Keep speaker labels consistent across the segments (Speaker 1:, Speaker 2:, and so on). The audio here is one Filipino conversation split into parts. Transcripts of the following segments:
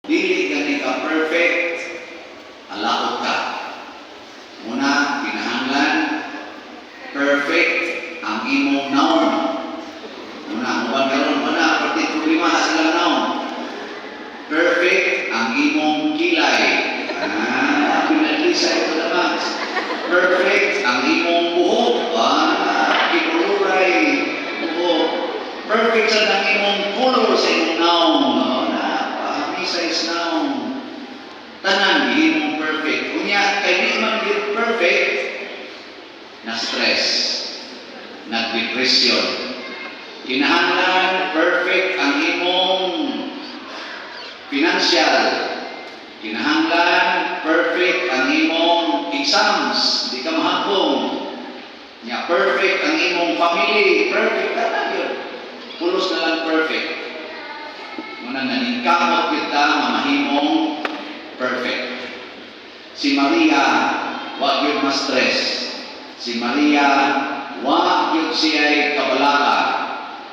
Speaker 1: Dili gani ka perfect, alaot ka. Muna, kinahanglan, perfect ang imong naon. Muna, mubang karon muna, pati problema na silang naon. Perfect ang imong kilay. Pinalisa ito naman. Perfect ang imong buhok. Kinuluray buhok. Perfect sa ang imong color sa imong naon. Size naon. Tanan, imong perfect. Kunya, kay di man yun perfect, na-stress, nag-depression. Kinahanglan, perfect ang imong financial. Kinahanglan, perfect ang imong exams. Di ka mahagong. Nya, perfect ang imong family. Perfect na yun. Pulos na lang perfect. Muna naningkamot kita mamahimong perfect. Si Maria, wag yun ma-stress. Si Maria, wag yun siya'y kabalaka.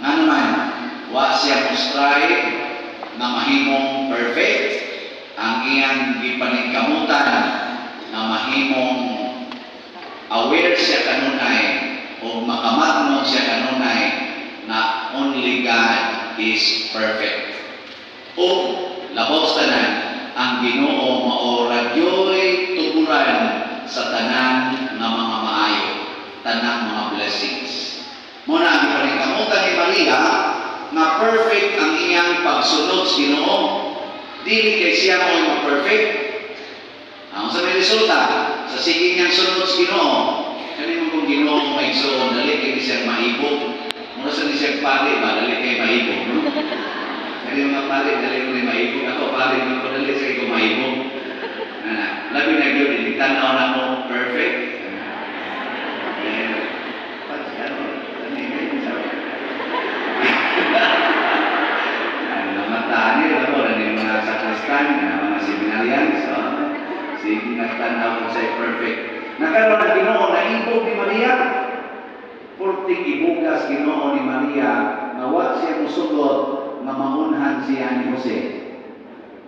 Speaker 1: Nga naman, wag siya mo-strive na mahimong perfect. Ang iyang gipaningkamutan na mahimong aware siya kanunay o makamatnon siya kanunay na only God is perfect. O labos tanan ang Ginoo mao radyo'y tuguran sa tanan nga mga maayo, tanang mga blessings. Muna ang paningkamutan ni Maria nga perfect ang iyang pagsunod sa Ginoo. Dili kay siya mo perfect. Ang sa may resulta sa sige niyang sunod sa Ginoo, kani mo kung Ginoo maigsoon dali kay siya maibog. Muna sa siya pare ba dali kay maibog, no? Kaya mga pare, dali mo na maibog. Ako pare, mga padali sa ikaw maibog. Labi na yun, tanaw na mo, perfect. Namataan nila ako, yung mga sakristan, mga seminarians, sige nagtanaw ko sa'yo perfect. Nakaroon na Ginoo, naibog ni Maria. Purting ibugas Ginoo ni Maria, nawa siya musugot, nga maunhan siya ni Jose.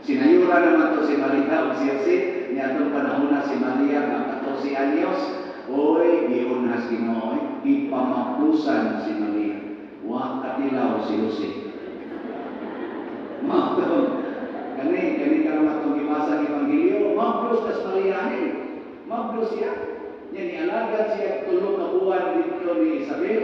Speaker 1: Sinayura naman to si Maria o si Jose, niya itong panahon na si Maria ng 14 anyos, oy, giunhas Ginoo, ipamagdusan si Maria. Huwag katilaw si Jose. Magdon, kani ka naman itong ibasa ng Evangelio, magdus kas Maria ni, magdus siya. Niya nialagad siya tulong na buwan dito ni Isabel.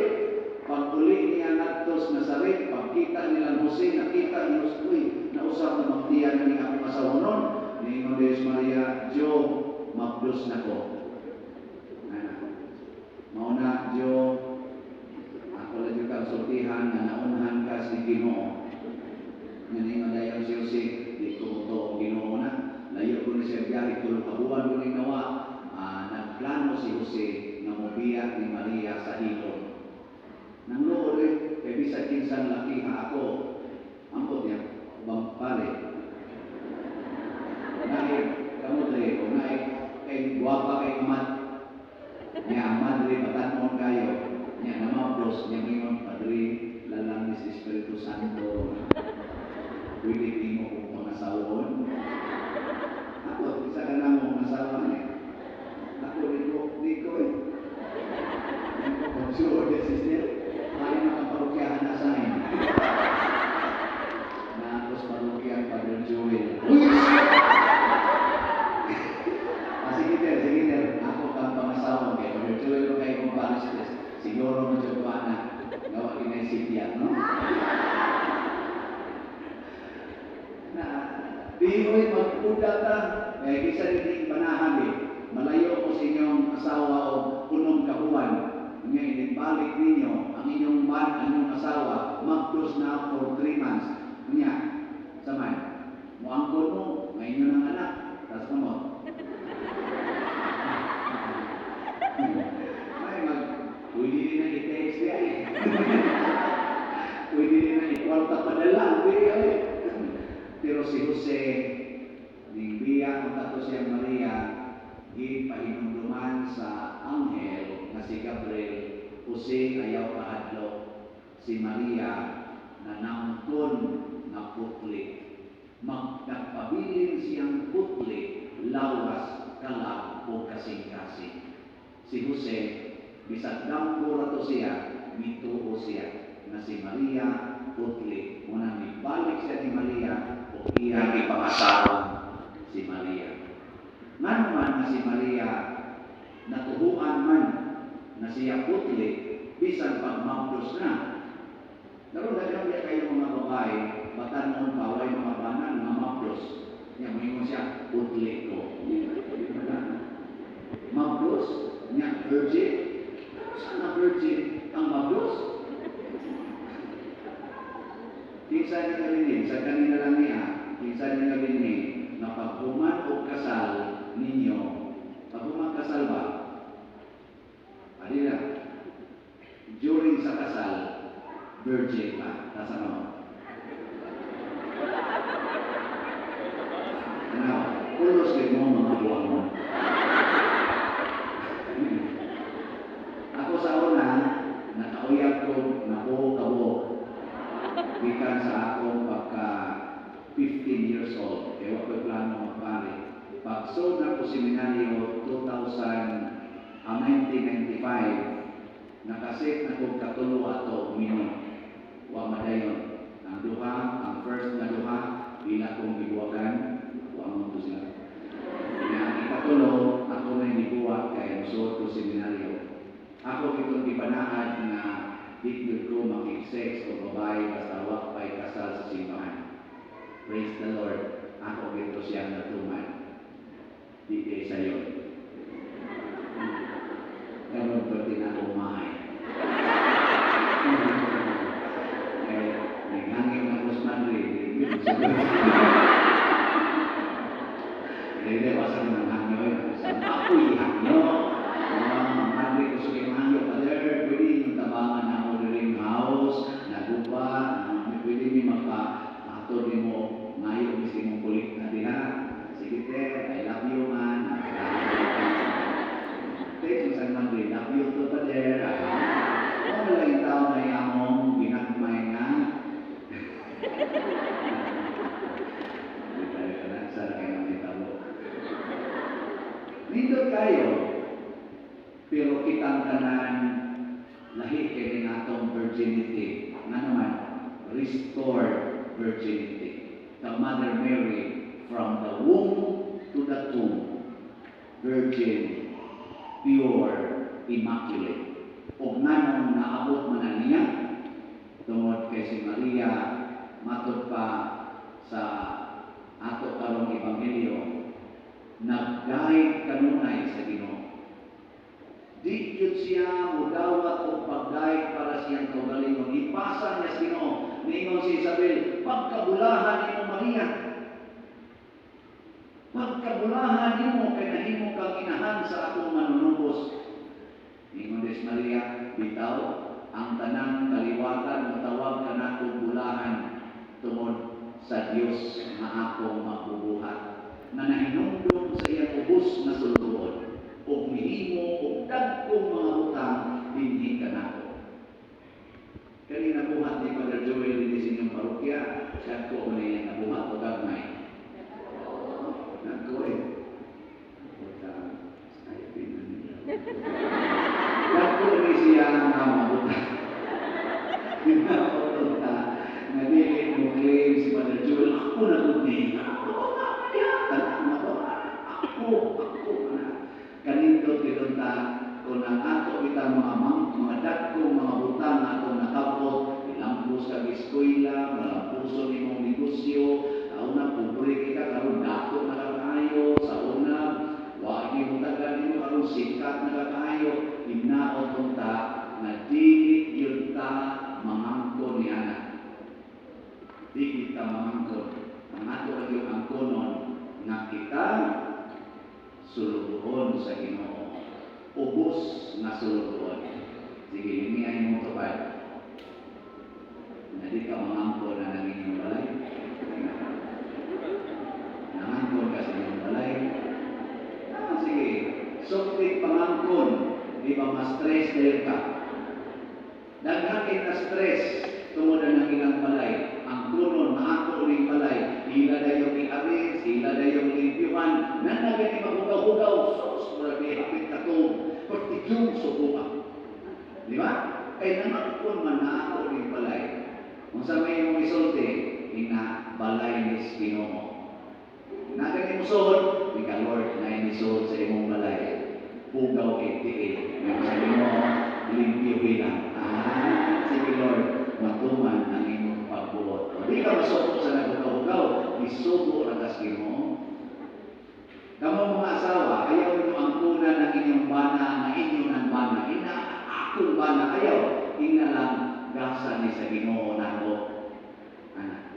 Speaker 1: Pag-uli niya natos Nazaret, pagkita nilang Jose, nakita ni Jose, nausap na magtiyan ni akong asawonon, ni Deus Maria, Diyo, magdos na ko. Mauna, Diyo, ako lang yung kasultihan na naunhan ka si Ginoo. Ngayon dayon si Jose, di ko ito Ginoo na. Layo ko ni siya biyahe, tulong kabuhan ko ni Nawa. Nagplano si Jose na mubiyak ni Maria sa hilong. Nang loob kay bisa kinsang laki ako, angkot niya, bang pare. Naik, kamu dre, o naik, kay guwapa kay amat. Niya amat dre, patanon kayo. Niya namabdos, niya ngayon, Padre, lalangis Espiritu Santo. Pwede mo kong pangasawon. Ako, isa ka na mong asawa niya. Ako, Nico eh. Nico, konsulo de sister. Ay makaparokyahan na sa akin. Nakos parokyahan Padre Joel. Sige ter. Ako kang pangasawa kay Padre Joel ko kayo kong paristes. Siguro mo dyan na. Gawa kinay sitiyan, no? Di mo'y magpuda ta. Kisa rin panahan eh. Malayo ko sa inyong asawa o punong kabuhan. Ngayon, ibalik ninyo ang inyong asawa, magdos na for 3 months. Kanya, samay, muangkot mo, ngayon ng anak, tapos mo. Ay, pwede rin na i-text niya eh. Pwede rin na i-kwarta padala, pero si Jose, ningbiya kung tato siya Maria, gipahinumduman sa anghel na si Gabriel, Jose ayaw kahadlok, si Maria na naangkon na putli. Nagpabi lawas, kalab o kasing-kasing. Si Jose, bisag damgo ra to siya, mituo siya na si Maria putli. Muna balik siya ni Maria o iyang ipangasawa si Maria. Nga naman na si Maria natuhuan man na siya putli, bisan pagmabdos na. Pero dahil kayo mga babae, batanon paway mga banan, mga mabdos. Niya mo siya, putli ko. Mabdos, niya virgin. Saan na virgin ang mabdos? Kinsa niya kalinig, sa kanina lang niya, kinsa niya kalinig, na paghuman o kasal ninyo, paghuman kasal ba? Alila, during sa kasal, virgin ka, nasa mo? Ano, pulos din mo mga buwan mo. Ako sa una, nakauyag ko, nabuo-kabo. Bikan sa akong pagka 15 years old. Kaya ako plano magpari. Pag-sold na ko seminaryo 1995, nakasit na ko katulo ato mini. Wa madayon. Ang duha, ang first na duha, bila kong gibuwagan, wa mo to sila. Kaya ang ikatulo, ako na gibuwag kaya sold ko seminaryo. Ako kitong gibanaad na dito ko makik-sex o babae basta wak pa'y kasal sa simbahan. Praise the Lord. Ako ito siyang natuman. Di kayo sa'yo. Karoon ko din ako mahay. Naghangin na Ros Madrid. Hindi, basta ng hangyo. Ako'y hangyo. Madrid ko sa hangyo. Father, pwede yung tabangan na ako rin house, nagupa, pwede niyo maka-ato din mo ngayon kasi mong kulit na diha. Sige, I love you, man. Thank you, San Madrid. Love you to, Father. Wala yung tao na yamong ginagmay nga. Hindi tayo ka na. Sana kayo namitabo. Nindot kayo. Pero kitang tanan lahi kay natong virginity. Nga naman, restored virginity. The Mother Mary, from the womb to the tomb, virgin, pure, immaculate. O nga nang naabot man na niya, tungod kay si Maria, matod pa sa ato karong ebanghelyo, nag-guide kanunay sa Ginoo. Di yun siya mudawat o pag-guide para siyang kaugalingon. Ipasa niya sa Ginoo. Ningon si Isabel, pagkabulahan ni mo Maria. Pagkabulahan ni mo, kaya nahimo kang inahan sa akong manunubos. Ningon des Maria, bitaw, ang tanang kaliwatan, matawag ka na akong bulahan tungod sa Diyos na akong mabubuhat. Na nahinumdum sa iyang ubos na sulutuon. O mihimo o dagkong mga utang, hindi ka na ako. Kanina buhat ni Father Joel din sa inyong parokya, siya ko na yung nabuhat o gagmay. Nagko eh. Nagko ni siya na mabutang. Pinapunta, nadilit mo claim si Father Joel, ako na kundi. Ako na. Kanindot kinunta kung ang ato itang mga dagkong mga butang ato nakapot, ilampos ka eskwela, malampuso ni mong negosyo, sa una, pupuri kita, karoon dato na kakayo, sa una, wagi mo tagal nyo, karoon sikat na kakayo, hinaot punta, na di yun ta mamangko ni anak. Di kita mamangko. Ang ato lagi yung angkonon, na kita sulutuhon sa Ginoo. Ubos na sulutuhon. Sige, limihan mo ito ba? Na di ka mangampon na ng inyong balay. Nangampon ka sa inyong balay. Sige, suktik pangangkon. Di ba ma-stress dahil ka? Daghakin na stress tungod ng ilang balay. Ang kunon na ako uling balay. Hila na yung i-aris, hila na yung i-piwan. Nanagani yung subukan. Di ba? Kaya naman kung man na ako rin balay, kung sa may mong isulti, ina balay ni Ginoo. Nagan mo suhod, ika Lord, na inisod sa imong balay. Pugaw kiti ngayon sa Ginoo, limpyo bilang. Sige Lord, matuman ang imong pagbuot. O di ka masukot sa nagbugaw-bugaw, isubo ang kas Ginoo. Kamu mga asawa, ayaw nyo ang kunan ng inyong bana, na inyo ng bana. Ina, akong bana, ayaw. Ina lang, gasa ni sa Ginoo na ako.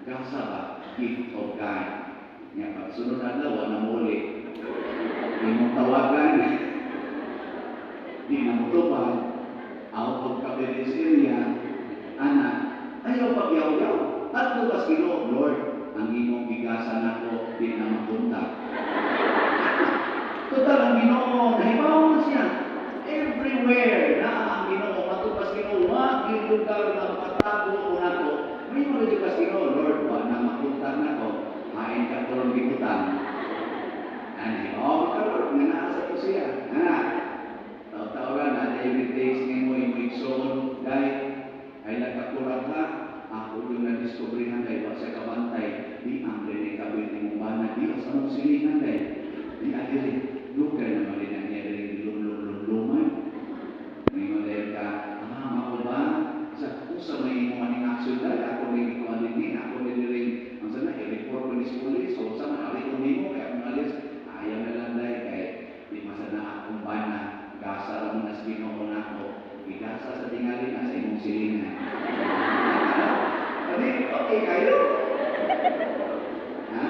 Speaker 1: Gasa ba? Gift of God. Nga pagsunod na daw, na muli. Hindi mong tawagan. Di na mo tubag. Out of Capilis area. Anak, ayaw pagyaw-yaw. At bukas Ginoo, Lord, ang imong bigasan ako, di na mapunta. Total ang Ginoo, nahibaw na siya. Everywhere na ang Ginoo, matupas Ginoo, wag yung lugar na makatago ko na to. May mga lugar Ginoo, Lord, wag na mapunta na ko. Hain ka tulong bibutan. Nahibaw ka, Lord, nga naasa ko siya. Taw-tawaran, na every days ni mo, yung ikson, dahil ay nagkakulang ka. Ako yung na-discoveryhan dahil wag sa kabantay. Di ang rin ikabit mong bana, di sa mong silingan dahil. Di adirin. Lugar naman din ang niya rin lumluman. Ngayon dahil ka, ako ba? Kung sa may mga ning action dahil, ako rin ko alinin, ako rin ang sana, i-report ko ni police, so sa mga alit ko mo, kaya kung alis, ayaw na lang dahil, kaya di masana akong bana, gasa lang mo na sa Ginoo na ako, igasa sa tingali na sa imong silingan. Okay kayo? Ha?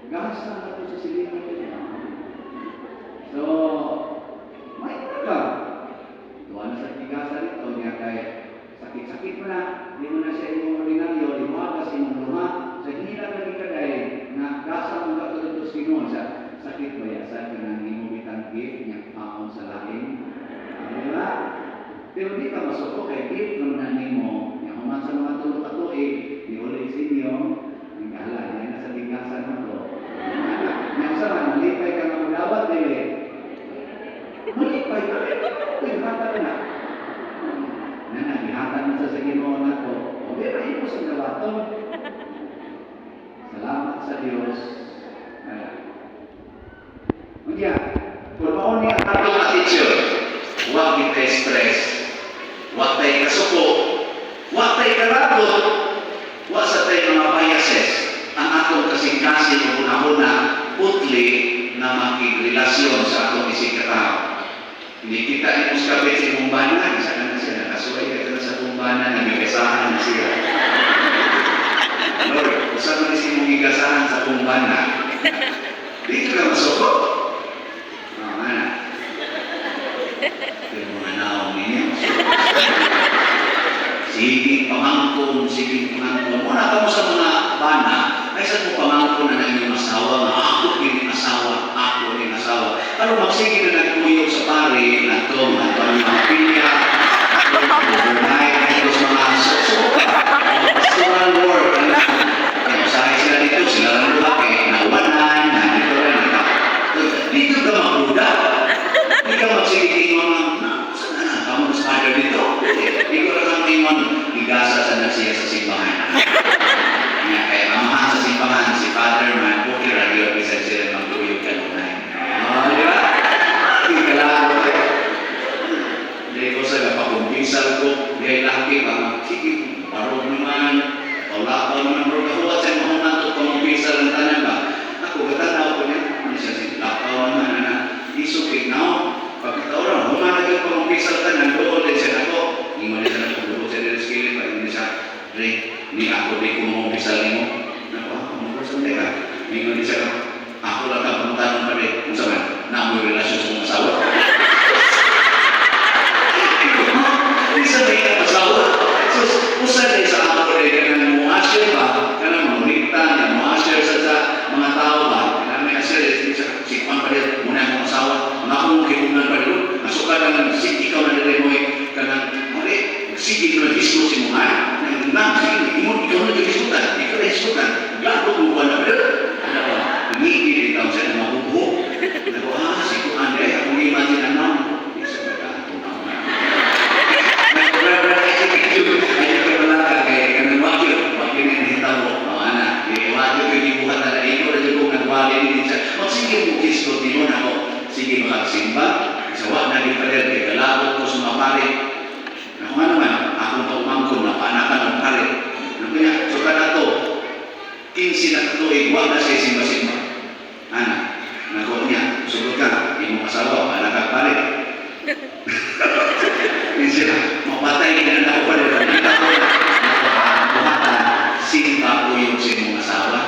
Speaker 1: Gasa na ito sa silingan niya. So, may ka. Tuwa na sa tigasa nito niya kay sakit-sakit mo na, hindi mo na siya imong ordinaryo, limagas imong luma, sa hirap na ikaday, na gasa mo ka ito sa Ginoo sa sakit ba yasan ka nang imong bitang gift niya paon sa laing. Diba? Pero di ka masuko kay gift naman na nimo, niya kuman sa mga tulog-atuig, di ulit sa inyo, ang gala, niya nasa tigasa na to. Niya sa man, malipay ka ng dawat, dili. Malipay ka, ihatan na. Ihatan na sa Ginoo na to. O di ba, ito sa dawaton. Salamat sa Diyos. Kaya, kung maon niya ang atong attitude, huwag kita stress, huwag tayo kasuko, huwag tayo karagot, huwag sa tayo mga biases, ang atong kasing-kasing o una-una, putli na makigrelasyon sa atong ising katao. Hindi kita ni Muskabit si Mumbana, isa na siya, nakasuway ka na sa Mumbana, nagigasahan na siya. Lord, usan na si Mugigasahan sa Mumbana, dito ka masuko. Pero mga naong ninyo. Sige pamangkon. Muna ka mo sa mga bana, ay saan mo pamangkon na inyong asawa, na ako rin asawa. Pero magsige na nagkuyog sa pari, na ito, mga pamilya, overnight, ito sa mga pastoral work, usahay sila dito, sila lang laki, nawanan, dito ka magruda. Hindi ka magsigitingon ng kamu sa father dito. Hindi ko lang ingon, igasa sa nagsiya sa simbahan. Kaya mamahan sa simbahan, si Father man, okay radio, bisa sila magtuyog kanunay. Di ba? Hindi ka lang. Hindi ko sa napakumpisal ko, hindi laki ba, sige, parang naman, paulapaw naman, bro, kahuat sa mga nato, pamumpisal ang tanan ba? Ako, katanaw ko niya, hindi siya sinlapaw naman, isukit na pagkataon, humanag yung pamumpisal ka, nandoon din siya ako. Hindi mo din siya nagpagulog siya din sa skillet, hindi siya, ni ako din kung pamumpisal mo. Ako, pamumpisal din ka. Hindi mo din siya, ako lang ka pamuntanong pa rin, kung saan, na mo yung relasyon sa mga asawa. Hindi sabihin ang asawa. So, usan din sa ako rin, kanang mga share ba, kanang mga rita, mga share sa mga tao ba, kanang mga share, sikpan pa rin, muna akong asawa, mga akong kipunan pa rin, nasuka ka ng ikaw na rin mo kanang, mali, sige ko na-discuss mo nga, sige, ikaw na-discutan, ikaw na-discutan, gato mo ba na rin, nangigil ikaw siya na mabubuo. Nago, si Kuan Day, akong imagine naman. Isa ba ka ako na ako? Ayaw ka wala ka, kaya kanang wakil na hinitaw mo, anak, wakil ko yung buhat na ito, na yung nagwali din siya. Sige mo, kisko, tinun ako, sige makagsimba, isawa na rin pa rin, kaya galabot ko sumapari. Ako nga naman, akong paumangkon na paanakan ng pari. Ano kaya, so ka na to, 15 na tuig, wag na siya simba-simba. Anak, nako niya, sugod ka, hindi mo kasawa, paanakan pari. Hindi sila, mapatay ka na ako pala. Simba ko yung sinyong asawa.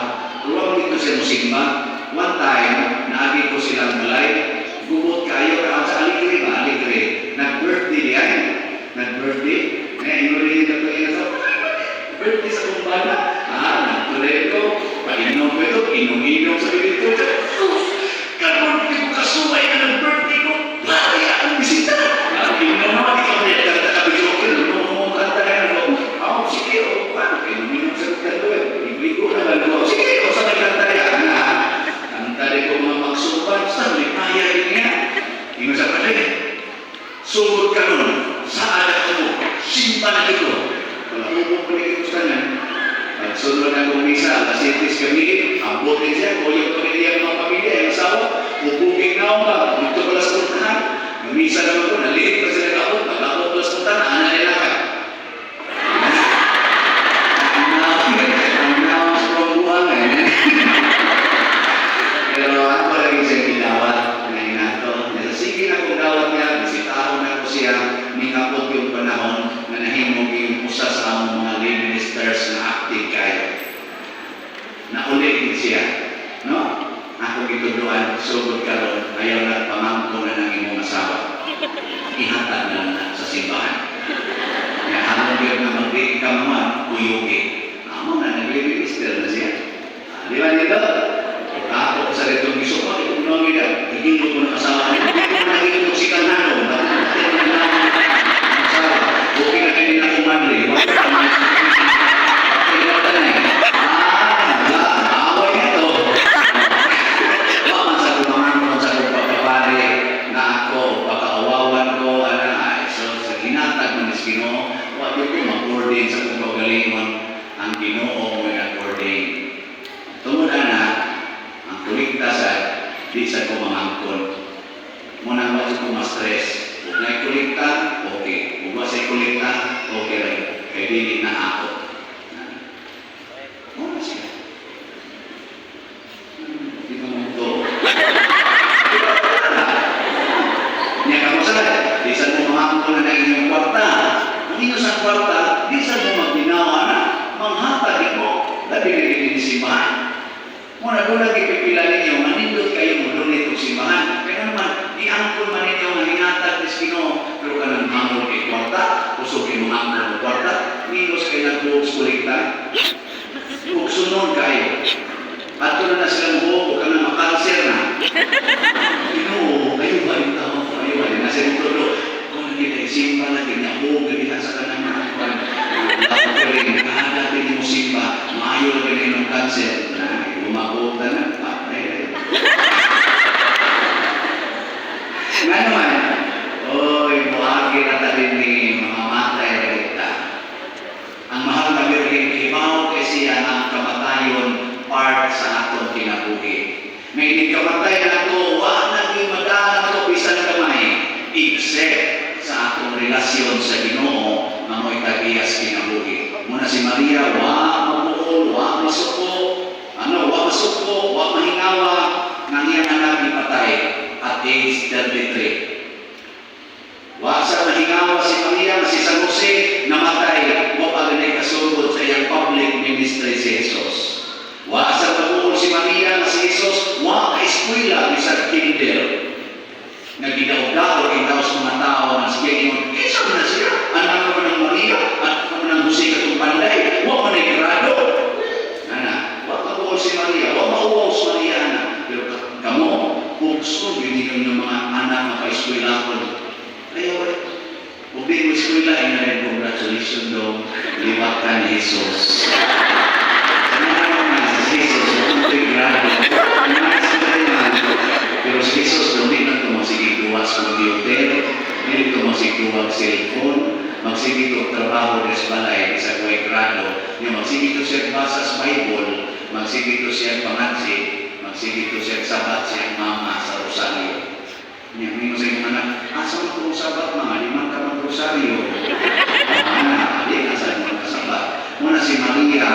Speaker 1: Ruwag dito siya mo simba. One time, naagi ko silang balay. Gumot kayo ka sa aligre ba? Aligre. Nag-birthday diyan. Nag-birthday. Inulit na ito ito. Birthday sa kumpana. Nagtuloy ko. Painom ko ito. Inom-inom sa bilito. Karoon ko kasumay na nag-birthday ko. Bakit akong bisita? Inom naman ikaw na yung kata-kabidyokin. Nung kanta na yan. Sige, paano? Inom-inom sa kanta. Ibig ko na gano'n. Sige, sa nagkanta yan. Tadi ko mga magsubat, saan may kaya rin niya? Hindi sa pala sugod ka nun, sa anak mo, simba na ito. Wala mo po rin ito sa nga. At sunod na kong misa, lasitis kami, ambutin siya, o yung pamilya ng mga pamilya, yung asawa, bubuging na ako ba? Dito pala sa puntahan. Yung misa naman ko, naliit pa sila kapot, pag-kapot pala sa puntahan, anak nila ka. Ang nawas ko ang buhay. Pero ako lagi siya ginawat na inato. Sige na kung dawat niya, bisitaho na ko siya, minapot yung panahon na nahimog yung usa sa among mga lay ministers na active kayo. Naulit siya. No? Ako gituduan, sugod karon, ayaw na pamangko na ng imong asawa. Ihatag na lang sa simbahan. Kaya hamon yun na mag-break ka naman, uyugi. Amo na, nag-minister na siya. Di ba nito? Ako sa retong gusto ko, ito nung nila, hindi ko na kasama niya, hindi ko na naging si Kanano, okay na kanina kumadri, away na ito. Waman sa kumangan sa pagkapari na ako, pagkaawawan ko, so sa ginatag ng Ginoo, wag ko mag-ordain sa kong kagalingon, ang Ginoo may nag-ordain. Tungod na, kuligtasan, di sa kumangangkon. Muna ba sa kumastress? Huwag na kuligta, okay. Huwag ba sa kuligta, okay rin. Kaya dili na ako. Muna siya. Di ba mo ito? Niya ka mo sa di sa kumangangkon na inyong kwarta. Ang inyo sa kwarta, di sa mo magbinawa na, manghatag mo. Labi rin simbahan. Muna doon lagi pipila ninyo, manindot kayo mo doon itong simbahan. Kaya naman, iangkon man ninyo na hinatag ni Ginoo, pero ka nang hangol kay kwarta, usogin mo hangol ng kwarta, nilos kayo nag-buhok sulikta, huwag sunod kayo. At doon na silang buhok, huwag ka na makanser na. Ginoo, kayo ba yung tao? Kayo ba yung nasa yung todo? Kung hindi kayo simba na, ginahog, ganyan sa kanang mga kwan. Tapos ka rin, nakahadatin mo simba, maayo na ganyan ng kanser. Umabot na na, patay na yun. Nga naman, buhagi na tayo ni mga matay na kita. Ang mahal na Birgin, ibaw kasi yan ang kamatayon part sa atong kinabuhi. May ikamatay na ito, wala naging madala ito, bisan kamay, except sa atong relasyon sa Ginoo na mo'y tagiyas kinabuhi. Muna si Maria, mabuol, masuko, wa masuko, wa mahingawa, nang iyang anak ipatay at age 33. Wa sa mahingawa si Maria, si San Jose, namatay, wa pa rin kasugod sa iyang public ministry si Jesus. Wa sa pagbuol si Maria, si Jesus, wa ka-eskwela ni sa kinder. Nagbidaw-daw itaw sa mga tao na siya ingon, isa mo na siya, anak ko ng Maria, at ako ng Jose katong panday, wa man ay grado. Si Maria, o mauwaw si Maria na. Pero kamo, kung gusto, binigyan ng mga anak na pa-eskwela ko. Kaya, kung di mo eskwela, ay na rin, congratulations daw, liwat ka ni Jesus. Ano naman si Jesus, kung ito'y grado. magsigit og trabaho sa balay, isa ko grado, yung magsigit siya basa sa Bible, magsigit siya pangansi, magsigit siya sabat siya mama sa Rosario. Niya, may mo sa inyo anak, asa mo itong sabat mga, limang ka mag-Rosario. Anak, di nasa limang kasabat. Muna si Maria,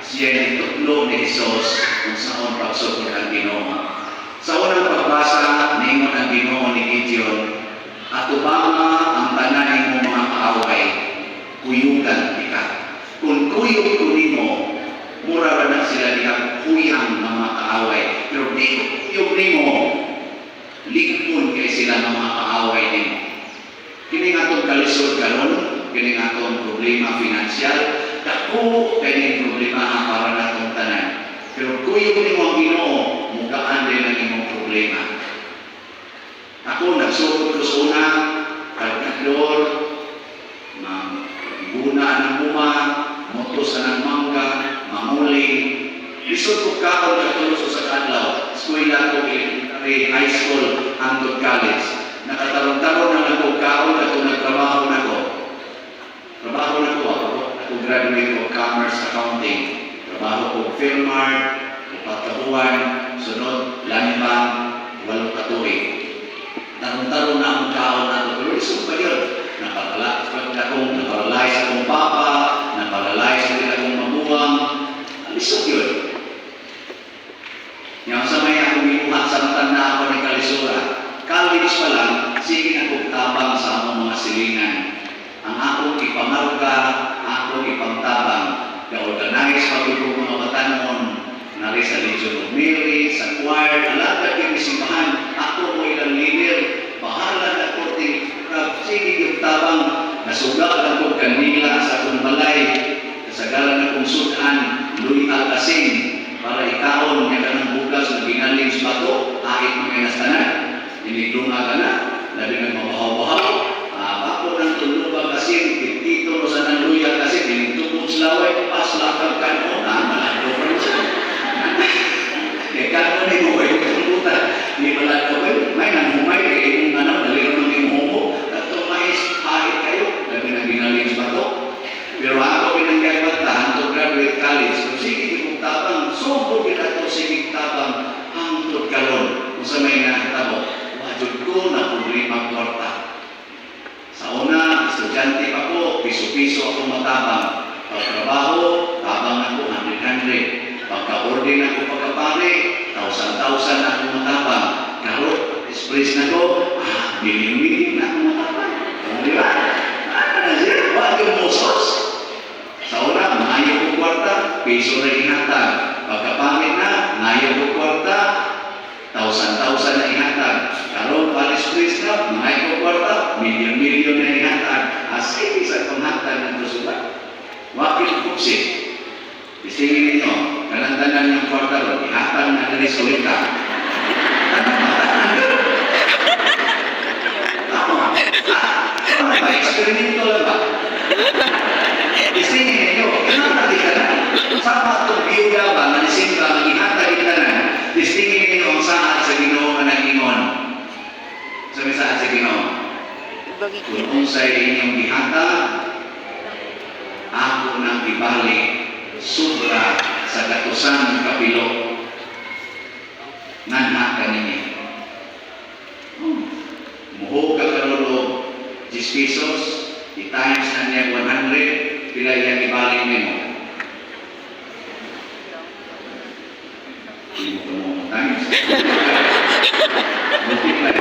Speaker 1: siya ni tutlo ni Jesus, kung saan pagsukod ang Ginoo. Sa unang pagbasa, ningon ang Ginoo ni Gideon, at ubama ang tanay mo mga kaaway, kuyugan ka. Kung kuyog kunin mo, mura na sila niya kuyang ng mga kaaway. Pero di kuyog ni mo, ligpon kay sila ng mga kaaway din. Kini nga itong kalisod karon, kini nga itong problema finansyal, dako kay problema para na itong tanan. Pero kuyog ni mo ang Ginoo, mugaan din ang imong problema. Ako nagsukod ko sa una, kalkador, guna ng buma, motos ng mangga, mamuling. Lisod ko kaon katulog sa kadlaw, eskwela ko elementary, high school, hangtod college. Nakatarong-tarong na ako kaon at nagtrabaho na ko. Trabaho na ko ako graduate of commerce accounting. Trabaho ko Philmart, 4 kabuan, sunod, Lanibang, 8 katuig. Tarong-tarong na ang kaon na ito. Pero isang pa yun. Naparalay sa akong papa, naparalay sa akong mamuwang. Alisod yun. Yung sa may akong inuhat sa matan na ako ng kalisura. College pa lang, sige akong tabang sa akong mga silingan. Ang akong ipamarga, akong ipangtabang. Ga-organize pag-ibong mga batanon, nari sa Legion of Mary, sa choir, alagad yung isimahan, ako mo ilang leader, bahala na ko, sige yung tabang, nasuga lang ko kanila sa akong balay, kasagalan na kong sudan, luy al-asin, para ikaon niya ka ng bukas na ginaling sa bato, ahit mga inastanan, inidunga ka na, labi ng mabahaw-bahaw, ako ng tulubang asin, titito mo sa ng luy al-asin, tinitubog slaway, paslakang kanon, malado pa rin siya. Kaya kanon ni mo kayo tulutan, di malado kayo, may nanghumay, kaya yung daliro ng yung homo, at mais, ahit kayo, labi ng ginaling sa bato. Pero ako pinanggagmatahan to graduate college, kung sige kong tabang, subo kita to sige tabang, hangtod karon kung sa may nakatabo, wajud ko na problema kwarta. Sa una, estudyante pa ko, piso-piso ako matabang. Pagtrabaho, tabang ako 100-100. Pagka-order ako pagkapare, 1,000 ako matabang. Karot, express na ko, million na ako matabang. Di ba? Na siya, wag yung musos. Sa una, maayaw ko kwarta, piso na ihatag. Pagkapamit na, maayaw ko kwarta, 1,000 na ihatag. Karon, palis-pris na, maayaw ko kwarta, million na ihatag. Asay, isang panghatag ng tusulat. Wakil kupsit. Istingin ninyo, kalandanan ng kwarta ron, ihatag na dari solita. Eksperimento lang ba? Isingin ninyo, ihatag ka na. Sama itong biyuda ba, manisin ba, ihatag ka na. Isingin ninyo ang saan sa Ginoo na nag-ingon. Sabi saan sa Ginoo? Kung sa inyong ihatag, ako nang ibalik sobra sa katusan kapilo. Nanha ka ninyo. Muhog ka karolo 10 pesos, i-times na niya 100, pila yan ibalik mo. Hindi mo times. Multiply.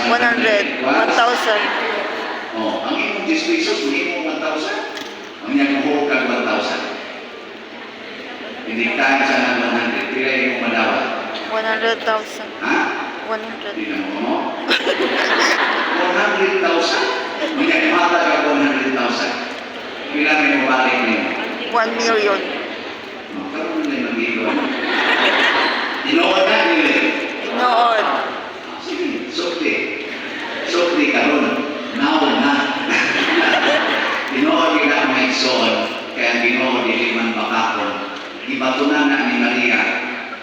Speaker 2: 1,000. 1,000.
Speaker 1: Oh, ang imong 10 pesos, hindi mo 1,000. Ang niya muhog ka 1,000. Hindi tayo sa ng 100, pila yung madawa.
Speaker 2: 100,000.
Speaker 1: Ha?
Speaker 2: 100.
Speaker 1: Hindi na mo. 100,000. Hindi na mata ka 100,000. Pila may mabalik niyo?
Speaker 2: 1 million.
Speaker 1: Karoon na yung mag-iwan. Inood na nila.
Speaker 2: Inood.
Speaker 1: Sige, sukli. Sukli karoon. Naon na. Inood nila may soon. Kaya Ginoo diliman bakakon. Ibatunan na ni Maria.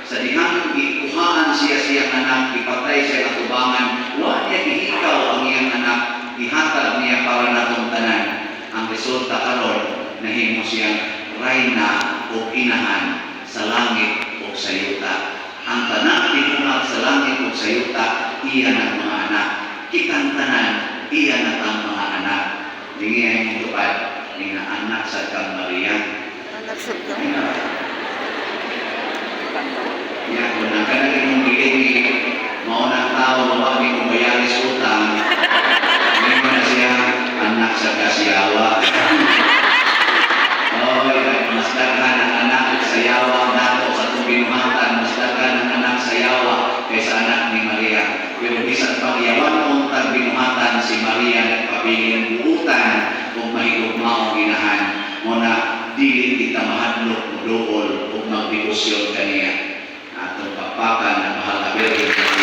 Speaker 1: Sa dihang ikuhaan siya siyang anak, ipatay siya atubangan, wa niya ihikaw ang iyang anak, ihata resulta karon nahimo siyang rayna o inahan sa langit o sa yuta. Ang tanan tinungag sa langit o sa yuta, iya ng mga anak. Kitang tanan, iya na ang mga anak. Dingi ay mong tupad, ni nga anak sa kang Maria.
Speaker 2: Anak sa ka.
Speaker 1: Ya, kung nagkanagin mong giling maunang tao, mawagi kong bayaris utang, hindi mo na siya anak sa kasiyawa. Mas daghan ang anak sa yawa nato sa itong binuhatan, mas daghan ang anak sa yawa kaysa anak ni Maria. Pero bisan pagyawan mo tag binuhatan si Maria nagpabiling buutan kung mahigugmaong ginahan mo na dili kita mahadlok mo dool o magdebosyon kaniya. Atong papakan ang mahal na Birhen